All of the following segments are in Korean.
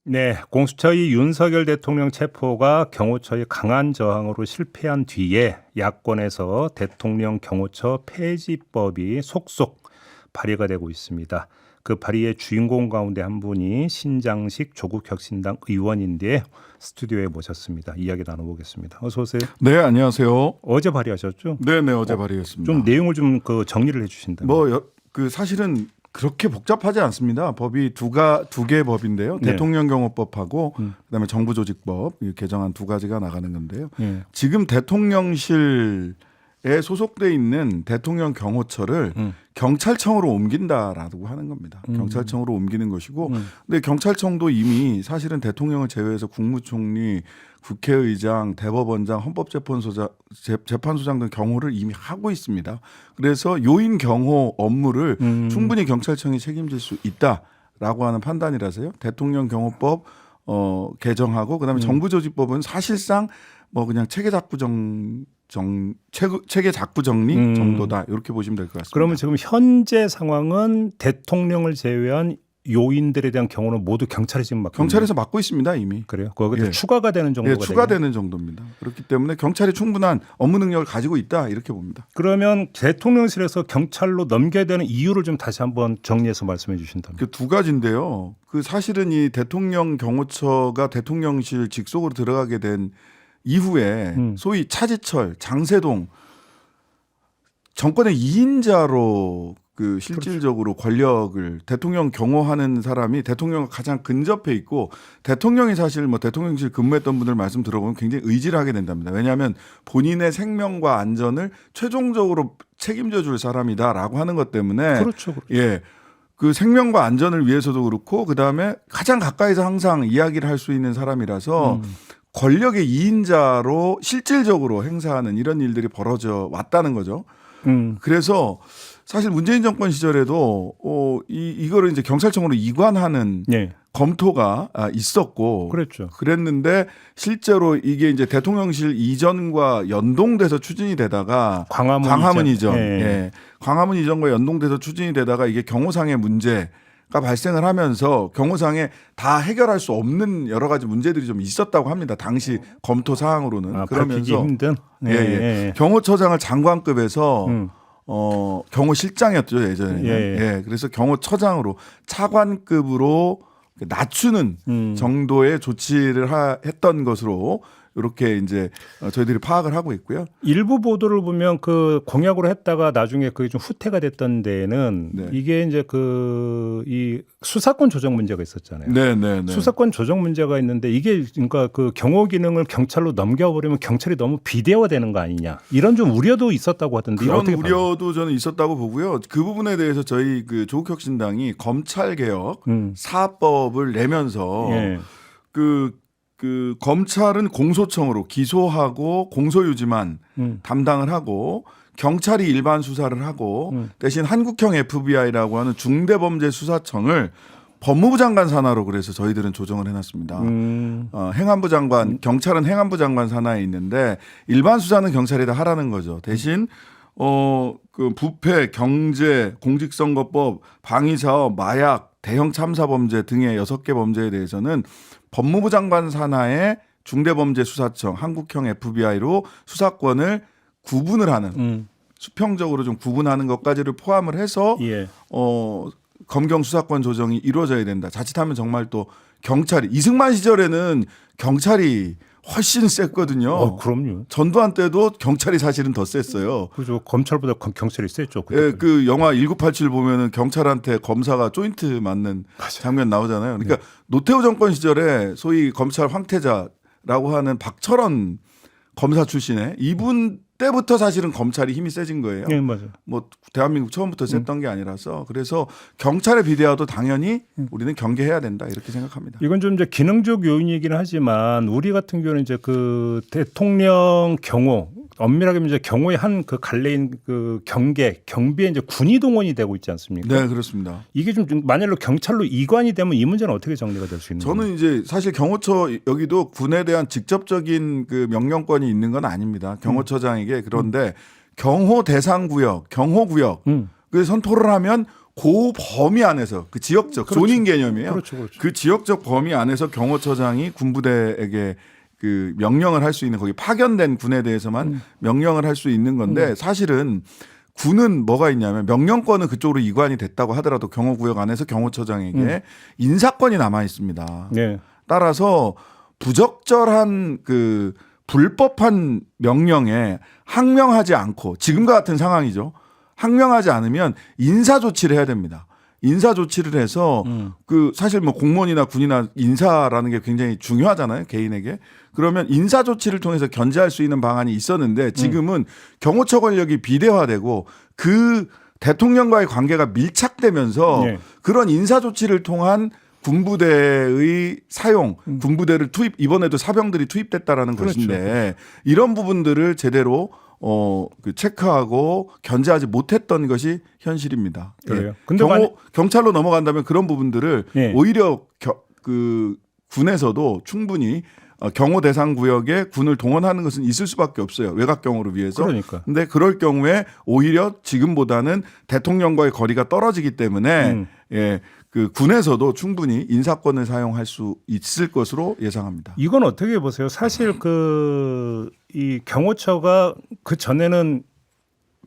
네, 공수처의 윤석열 대통령 체포가 경호처의 강한 저항으로 실패한 뒤에 야권에서 대통령 경호처 폐지법이 속속 발의가 되고 있습니다. 그 발의의 주인공 가운데 한 분이 신장식 조국혁신당 의원인데 스튜디오에 모셨습니다. 이야기 나눠보겠습니다. 어서 오세요. 네, 안녕하세요. 어제 발의하셨죠? 네, 어제 발의했습니다. 좀 내용을 좀 정리를 해주신다면. 사실은 그렇게 복잡하지 않습니다. 법이 두 개의 법인데요. 네. 대통령경호법하고 그다음에 정부조직법 개정안 두 가지가 나가는 건데요. 네. 지금 대통령실에 소속돼 있는 대통령 경호처를 경찰청으로 옮긴다라고 하는 겁니다. 경찰청으로 옮기는 것이고, 근데 경찰청도 이미 사실은 대통령을 제외해서 국무총리, 국회의장, 대법원장, 헌법재판소장 등 경호를 이미 하고 있습니다. 그래서 요인 경호 업무를 충분히 경찰청이 책임질 수 있다라고 하는 판단이라서요. 대통령 경호법 개정하고 그다음에 정부조직법은 사실상 뭐 그냥 체계 작부 정리 정도다 이렇게 보시면 될 것 같습니다. 그러면 지금 현재 상황은 대통령을 제외한 요인들에 대한 경우는 모두 경찰이 지금 맡고 경찰에서 맡고 있습니다 이미. 그래요? 거기에 예. 추가가 되는 정도가 추가되는 정도입니다. 그렇기 때문에 경찰이 충분한 업무 능력을 가지고 있다 이렇게 봅니다. 그러면 대통령실에서 경찰로 넘겨야 되는 이유를 좀 다시 한번 정리해서 말씀해 주신다면. 그 두 가지인데요. 그 사실은 이 대통령 경호처가 대통령실 직속으로 들어가게 된 이후에 소위 차지철, 장세동 정권의 2인자로 그 실질적으로 권력을 대통령 경호하는 사람이 대통령과 가장 근접해 있고, 대통령이 사실 뭐 대통령실 근무했던 분들 말씀 들어보면 굉장히 의지를 하게 된답니다. 왜냐하면 본인의 생명과 안전을 최종적으로 책임져 줄 사람이다라고 하는 것 때문에 그렇죠. 예. 그 생명과 안전을 위해서도 그렇고 그다음에 가장 가까이서 항상 이야기를 할 수 있는 사람이라서 권력의 2인자로 실질적으로 행사하는 이런 일들이 벌어져 왔다는 거죠. 그래서 사실 문재인 정권 시절에도 이거를 이제 경찰청으로 이관하는 네. 검토가 있었고 그랬죠. 그랬는데 실제로 이게 이제 대통령실 이전과 연동돼서 추진이 되다가 광화문 이전, 예. 광화문 이전과 연동돼서 추진이 되다가 이게 경호상의 문제가 발생을 하면서 경호상에 다 해결할 수 없는 여러 가지 문제들이 좀 있었다고 합니다. 당시 검토 사항으로는. 밝히기 힘든. 예. 경호처장을 장관급에서 경호실장이었죠 예전에는. 예. 그래서 경호처장으로 차관급으로 낮추는 정도의 조치를 했던 것으로 이렇게 이제 저희들이 파악을 하고 있고요. 일부 보도를 보면 그 공약으로 했다가 나중에 그게 좀 후퇴가 됐던 데는 네. 이게 이제 이 수사권 조정 문제가 있었잖아요. 네. 수사권 조정 문제가 있는데 이게 그러니까 그 경호 기능을 경찰로 넘겨버리면 경찰이 너무 비대화되는 거 아니냐 이런 좀 우려도 있었다고 하던데 그런 어떻게 우려도 저는 있었다고 보고요. 그 부분에 대해서 저희 그 조국혁신당이 검찰개혁 4법을 내면서 예. 그 검찰은 공소청으로 기소하고 공소유지만 담당을 하고 경찰이 일반 수사를 하고 대신 한국형 FBI라고 하는 중대범죄수사청을 법무부 장관 산하로 그래서 저희들은 조정을 해놨습니다. 행안부 장관, 경찰은 행안부 장관 산하에 있는데 일반 수사는 경찰이 다 하라는 거죠. 대신 그 부패, 경제, 공직선거법, 방위사업, 마약, 대형 참사범죄 등의 6개 범죄에 대해서는 법무부 장관 산하의 중대범죄수사청, 한국형 FBI로 수사권을 구분을 하는 수평적으로 좀 구분하는 것까지를 포함을 해서 예. 검경 수사권 조정이 이루어져야 된다. 자칫하면 정말 또 경찰이 이승만 시절에는 경찰이 훨씬 셌거든요. 그럼요. 전두환 때도 경찰이 사실은 더 셌어요. 그죠. 검찰보다 경찰이 셌죠. 예, 그 영화 1987 보면은 경찰한테 검사가 조인트 맞는 장면 나오잖아요. 그러니까 노태우 정권 시절에 소위 검찰 황태자라고 하는 박철원 검사 출신의 이분 때부터 사실은 검찰이 힘이 세진 거예요. 네, 맞아요. 뭐 대한민국 처음부터 셌던 게 아니라서 그래서 경찰의 비대화도 당연히 우리는 경계해야 된다 이렇게 생각합니다. 이건 좀 이제 기능적 요인이긴 하지만 우리 같은 경우는 이제 그 대통령 경호 엄밀하게 이제 경호의 한 그 갈래인 그 경비에 이제 군이 동원이 되고 있지 않습니까? 네, 그렇습니다. 이게 좀 만일로 경찰로 이관이 되면 이 문제는 어떻게 정리가 될 수 있는 거예요? 저는 이제 사실 경호처 여기도 군에 대한 직접적인 그 명령권이 있는 건 아닙니다. 경호처장에게 그런데 경호 대상 구역, 경호구역 그 선포를 하면 그 범위 안에서 그 지역적 그렇죠. 존인 개념이에요. 그렇죠, 그렇죠. 그 지역적 범위 안에서 경호처장이 군부대에게 그 명령을 할 수 있는 거기 파견된 군에 대해서만 명령을 할 수 있는 건데 사실은 군은 뭐가 있냐면 명령권은 그쪽으로 이관이 됐다고 하더라도 경호구역 안에서 경호처장에게 인사권이 남아 있습니다. 네. 따라서 부적절한 그 불법한 명령에 항명하지 않고 지금과 같은 상황이죠. 항명하지 않으면 인사 조치를 해야 됩니다. 인사 조치를 해서 그 사실 뭐 공무원이나 군이나 인사라는 게 굉장히 중요하잖아요. 개인에게. 그러면 인사 조치를 통해서 견제할 수 있는 방안이 있었는데 지금은 경호처 권력이 비대화되고 그 대통령과의 관계가 밀착되면서 네. 그런 인사 조치를 통한 군부대의 사용, 군부대를 투입 이번에도 사병들이 투입됐다라는 그렇죠. 것인데 이런 부분들을 제대로 그 체크하고 견제하지 못했던 것이 현실입니다. 그래요. 예. 근데 경찰로 넘어간다면 그런 부분들을 예. 오히려 그 군에서도 충분히 경호 대상 구역에 군을 동원하는 것은 있을 수밖에 없어요. 외곽 경호를 위해서. 그러니까. 근데 그럴 경우에 오히려 지금보다는 대통령과의 거리가 떨어지기 때문에 예. 그 군에서도 충분히 인사권을 사용할 수 있을 것으로 예상합니다. 이건 어떻게 보세요? 사실 이 경호처가 그 전에는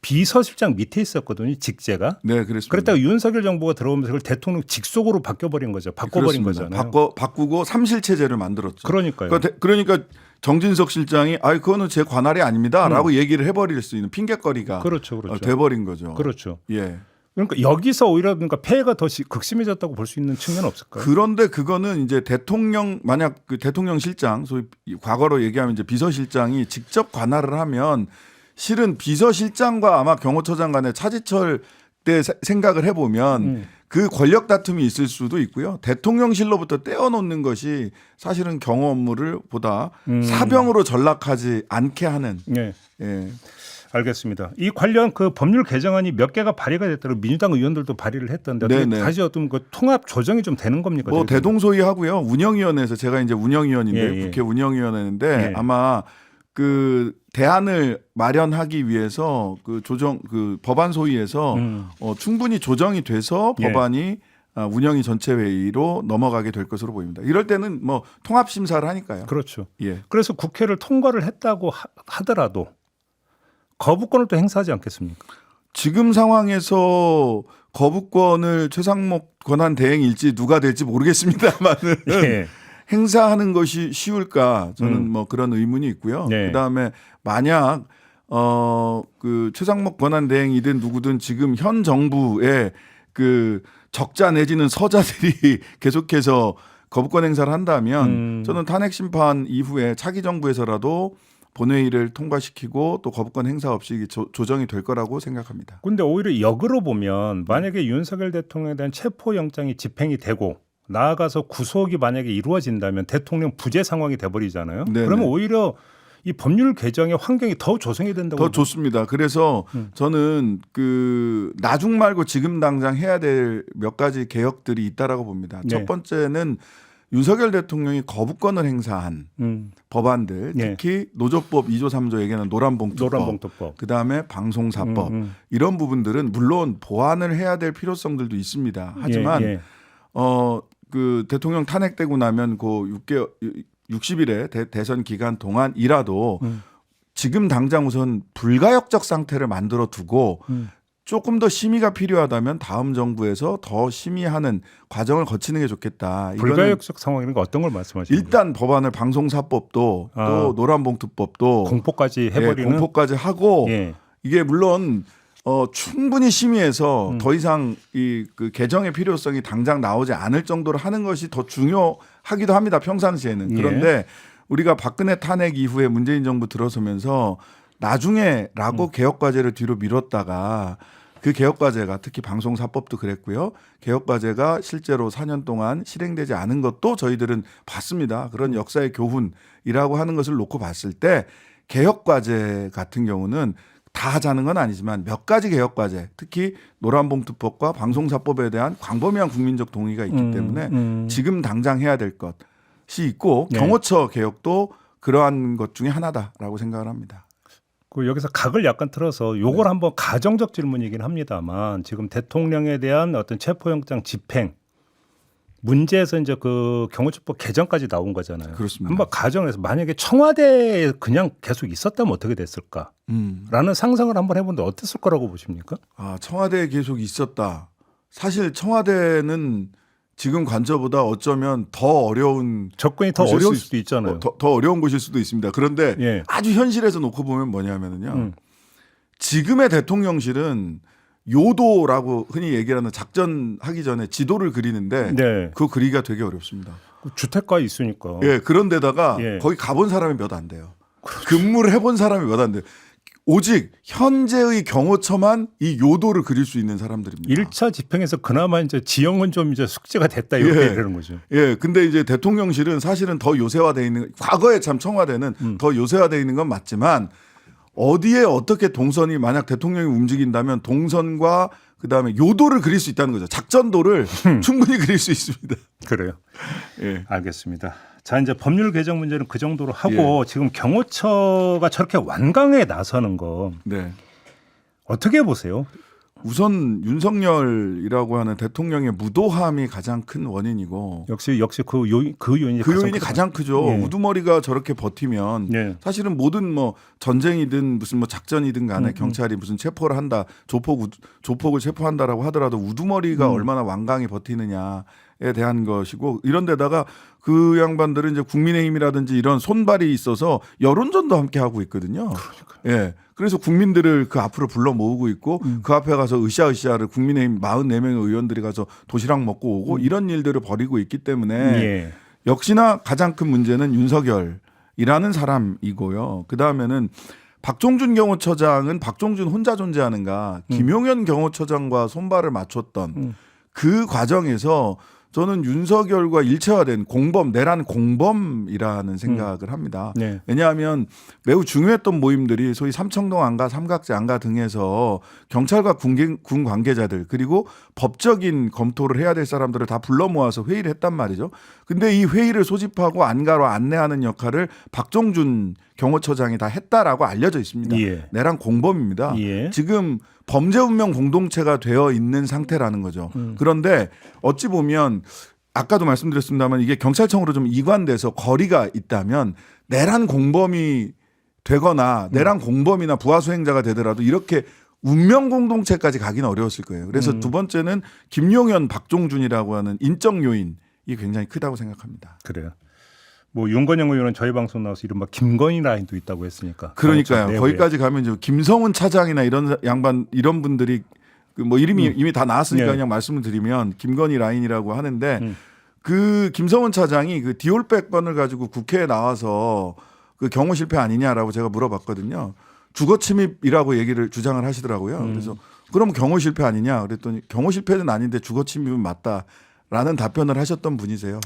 비서실장 밑에 있었거든요. 직제가. 네, 그렇습니다. 그랬다가 윤석열 정부가 들어오면서 그걸 대통령 직속으로 바뀌어버린 거죠. 바꿔버린 그렇습니다. 거잖아요. 바꾸고 삼실 체제를 만들었죠. 그러니까요. 그러니까 정진석 실장이 그거는 제 관할이 아닙니다라고 얘기를 해버릴 수 있는 핑계거리가 그렇죠, 그렇죠. 돼버린 거죠. 그렇죠. 예. 그러니까 여기서 오히려 그러니까 폐해가 더 극심해졌다고 볼 수 있는 측면은 없을까요? 그런데 그거는 이제 만약 그 대통령 실장, 소위 과거로 얘기하면 이제 비서실장이 직접 관할을 하면 실은 비서실장과 아마 경호처장 간의 차지철 때 생각을 해보면 그 권력 다툼이 있을 수도 있고요. 대통령실로부터 떼어놓는 것이 사실은 경호 업무를 보다 사병으로 전락하지 않게 하는. 네. 예. 알겠습니다. 이 관련 그 법률 개정안이 몇 개가 발의가 됐다고 민주당 의원들도 발의를 했던데 네네. 다시 어떤 그 통합 조정이 좀 되는 겁니까? 뭐 대동소이하고요. 운영위원회에서 제가 이제 운영위원인데 예. 국회 운영위원회인데 예. 아마 그 대안을 마련하기 위해서 그 법안 소위에서 충분히 조정이 돼서 예. 법안이 운영위 전체 회의로 넘어가게 될 것으로 보입니다. 이럴 때는 뭐 통합 심사를 하니까요. 그렇죠. 예. 그래서 국회를 통과를 했다고 하더라도 거부권을 또 행사하지 않겠습니까? 지금 상황에서 거부권을 최상목 권한 대행일지 누가 될지 모르겠습니다만은 예. 행사하는 것이 쉬울까 저는 뭐 그런 의문이 있고요. 네. 그다음에 만약 그 최상목 권한 대행이든 누구든 지금 현 정부의 그 적자 내지는 서자들이 계속해서 거부권 행사를 한다면 저는 탄핵 심판 이후에 차기 정부에서라도 본회의를 통과시키고 또 거부권 행사 없이 조정이 될 거라고 생각합니다. 근데 오히려 역으로 보면 만약에 윤석열 대통령에 대한 체포영장이 집행이 되고 나아가서 구속이 만약에 이루어진다면 대통령 부재 상황이 돼버리잖아요. 네네. 그러면 오히려 이 법률 개정의 환경이 더 조성이 된다고. 더 좋습니다. 그래서 저는 그 나중 말고 지금 당장 해야 될 몇 가지 개혁들이 있다라고 봅니다. 네. 첫 번째는 윤석열 대통령이 거부권을 행사한 법안들, 네. 특히 노조법 2조 3조 얘기하는 노란봉투법. 그다음에 방송사법 이런 부분들은 물론 보완을 해야 될 필요성들도 있습니다. 하지만 예. 그 대통령 탄핵되고 나면 그 60일의 대선 기간 동안이라도 지금 당장 우선 불가역적 상태를 만들어 두고 조금 더 심의가 필요하다면 다음 정부에서 더 심의하는 과정을 거치는 게 좋겠다. 불가역적 상황이라는 거 어떤 걸 말씀하시는 거예요? 일단 법안을 방송사법도 또 노란봉투법도 공포까지 해버리는. 공포까지 하고 예. 이게 물론 충분히 심의해서 더 이상 그 개정의 필요성이 당장 나오지 않을 정도로 하는 것이 더 중요하기도 합니다. 평상시에는. 그런데 우리가 박근혜 탄핵 이후에 문재인 정부 들어서면서 나중에라고 개혁과제를 뒤로 미뤘다가 그 개혁과제가 특히 방송사법도 그랬고요. 개혁과제가 실제로 4년 동안 실행되지 않은 것도 저희들은 봤습니다. 그런 역사의 교훈이라고 하는 것을 놓고 봤을 때 개혁과제 같은 경우는 다 하자는 건 아니지만 몇 가지 개혁과제, 특히 노란봉투법과 방송사법에 대한 광범위한 국민적 동의가 있기 때문에 지금 당장 해야 될 것이 있고 네. 경호처 개혁도 그러한 것 중에 하나다라고 생각을 합니다. 그 여기서 각을 약간 틀어서 요걸 한번 가정적 질문이긴 합니다만 지금 대통령에 대한 어떤 체포영장 집행 문제에서 이제 그 경호처법 개정까지 나온 거잖아요. 그렇습니다. 한번 가정해서 만약에 청와대에 그냥 계속 있었다면 어떻게 됐을까라는 상상을 한번 해본데 어땠을 거라고 보십니까? 아, 청와대에 계속 있었다. 사실 청와대는 지금 관저보다 어쩌면 더 어려운 접근이 더 어려울 수도 있잖아요. 더 어려운 곳일 수도 있습니다. 그런데 예. 아주 현실에서 놓고 보면 뭐냐면요. 지금의 대통령실은 요도라고 흔히 얘기하는 작전하기 전에 지도를 그리는데 네. 그거 그리기가 되게 어렵습니다. 주택가에 있으니까. 예, 그런데다가 예. 거기 가본 사람이 몇 안 돼요. 근무를 해본 사람이 몇 안 돼요. 오직 현재의 경호처만 이 요도를 그릴 수 있는 사람들입니다. 1차 집행에서 그나마 이제 지형은 좀 이제 숙제가 됐다 이렇게 예. 이러는 거죠. 예, 근데 이제 대통령실은 사실은 더 요새화돼 있는, 과거에 참 청와대는 더 요새화돼 있는 건 맞지만 어디에 어떻게 동선이 만약 대통령이 움직인다면 동선과 그다음에 요도를 그릴 수 있다는 거죠. 작전도를 충분히 그릴 수 있습니다. 그래요. 예. 알겠습니다. 자, 이제 법률 개정 문제는 그 정도로 하고 지금 경호처가 저렇게 완강에 나서는 거 네. 어떻게 보세요? 우선 윤석열이라고 하는 대통령의 무도함이 가장 큰 원인이고 역시 그 요인이 그 요인이 가장 크죠. 예. 우두머리가 저렇게 버티면 예. 사실은 모든 뭐 전쟁이든 무슨 뭐 작전이든 간에 경찰이 무슨 체포를 한다, 조폭을 체포한다라고 하더라도 우두머리가 얼마나 완강히 버티느냐에 대한 것이고 이런 데다가 그 양반들은 이제 국민의힘이라든지 이런 손발이 있어서 여론전도 함께 하고 있거든요. 예. 그래서 국민들을 그 앞으로 불러 모으고 있고 그 앞에 가서 으쌰으쌰를 국민의힘 44명의 의원들이 가서 도시락 먹고 오고 이런 일들을 벌이고 있기 때문에 예. 역시나 가장 큰 문제는 윤석열이라는 사람이고요. 그다음에는 박종준 경호처장은 박종준 혼자 존재하는가 김용현 경호처장과 손발을 맞췄던 그 과정에서 저는 윤석열과 일체화된 공범, 내란 공범이라는 생각을 합니다. 네. 왜냐하면 매우 중요했던 모임들이 소위 삼청동 안가, 삼각지 안가 등에서 경찰과 군 관계자들 그리고 법적인 검토를 해야 될 사람들을 다 불러 모아서 회의를 했단 말이죠. 근데 이 회의를 소집하고 안가로 안내하는 역할을 박종준 경호처장이 다 했다라고 알려져 있습니다. 예. 내란 공범입니다. 예. 지금 범죄 운명 공동체가 되어 있는 상태라는 거죠. 그런데 어찌 보면 아까도 말씀드렸습니다만 이게 경찰청으로 좀 이관돼서 거리가 있다면 내란 공범이 되거나 내란 공범이나 부하 수행자가 되더라도 이렇게 운명 공동체까지 가기는 어려웠을 거예요. 그래서 두 번째는 김용현, 박종준이라고 하는 인적 요인이 굉장히 크다고 생각합니다. 그래요. 뭐 윤건영 의원은 저희 방송 나와서 이른바 김건희 라인도 있다고 했으니까. 그러니까요. 거기까지 가면 이제 김성훈 차장이나 이런 양반 이런 분들이 그 뭐 이름이 이미 다 나왔으니까 네. 그냥 말씀을 드리면 김건희 라인이라고 하는데 그 김성훈 차장이 그 디올백 건을 가지고 국회에 나와서 그 경호 실패 아니냐라고 제가 물어봤거든요. 주거 침입이라고 얘기를 주장을 하시더라고요. 그래서 그럼 경호 실패 아니냐 그랬더니 경호 실패는 아닌데 주거 침입은 맞다라는 답변을 하셨던 분이세요.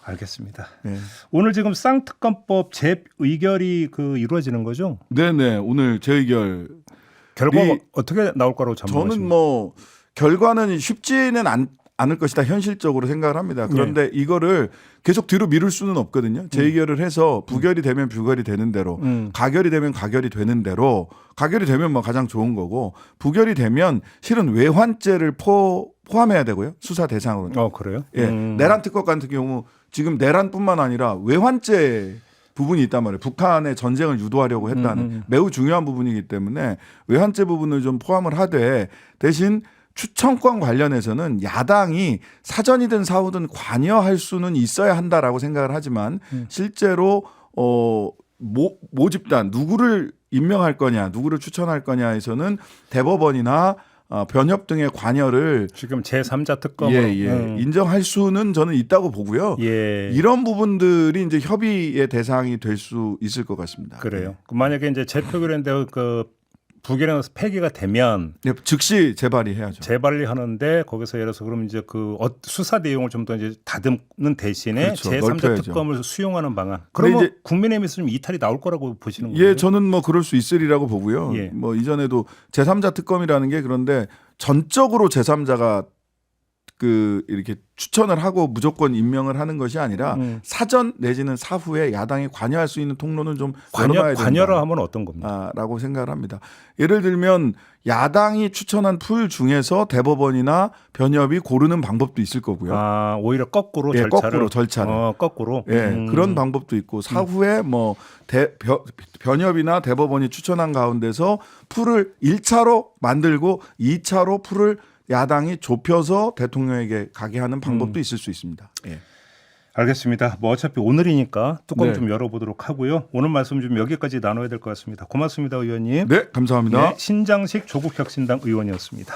알겠습니다. 네. 오늘 지금 쌍특검법 재의결이 그 이루어지는 거죠? 네네. 오늘 재의결 결과가 어떻게 나올 거라고 전망하십니까? 저는 뭐 결과는 쉽지는 않을 것이다 현실적으로 생각을 합니다. 그런데 이거를 계속 뒤로 미룰 수는 없거든요. 재의결을 해서 부결이 되면 부결이 되는 대로 가결이 되면 가결이 되는 대로 가결이 되면 뭐 가장 좋은 거고 부결이 되면 실은 외환죄를 포함해야 되고요. 수사 대상으로. 그래요? 예. 내란 특검 같은 경우 지금 내란뿐만 아니라 외환죄 부분이 있단 말이에요. 북한의 전쟁을 유도하려고 했다는 매우 중요한 부분이기 때문에 외환죄 부분을 좀 포함을 하되 대신 추천권 관련해서는 야당이 사전이든 사후든 관여할 수는 있어야 한다라고 생각을 하지만 실제로 모집단 누구를 임명할 거냐 누구를 추천할 거냐에서는 대법원이나 변협 등의 관여를 지금 제3자 특검으로 인정할 수는 저는 있다고 보고요. 예. 이런 부분들이 이제 협의의 대상이 될 수 있을 것 같습니다. 그래요. 만약에 이제 재표결인데 그 부결에서 폐기가 되면 네, 즉시 재발의해야죠. 재발의하는데 거기서 예를 들어서 그럼 이제 그 수사 내용을 좀 더 이제 다듬는 대신에 그렇죠. 제3자 넓혀야죠. 특검을 수용하는 방안. 그러면 이제 국민의힘에서 좀 이탈이 나올 거라고 보시는 거예요? 예, 저는 뭐 그럴 수 있으리라고 보고요. 예. 뭐 이전에도 제3자 특검이라는 게 그런데 전적으로 제3자가 이렇게 추천을 하고 무조건 임명을 하는 것이 아니라 사전 내지는 사후에 야당이 관여할 수 있는 통로는 좀 열어놔야 된다. 관여라 하면 어떤 겁니까? 라고 생각을 합니다. 예를 들면 야당이 추천한 풀 중에서 대법원이나 변협이 고르는 방법도 있을 거고요. 오히려 거꾸로 예, 절차를. 거꾸로 절차를. 거꾸로. 예, 그런 방법도 있고 사후에 뭐 변협이나 대법원이 추천한 가운데서 풀을 1차로 만들고 2차로 풀을 야당이 좁혀서 대통령에게 가게 하는 방법도 있을 수 있습니다. 예. 알겠습니다. 뭐 어차피 오늘이니까 뚜껑 네. 좀 열어보도록 하고요. 오늘 말씀 좀 여기까지 나눠야 될 것 같습니다. 고맙습니다, 의원님. 네, 감사합니다. 네, 신장식 조국혁신당 의원이었습니다.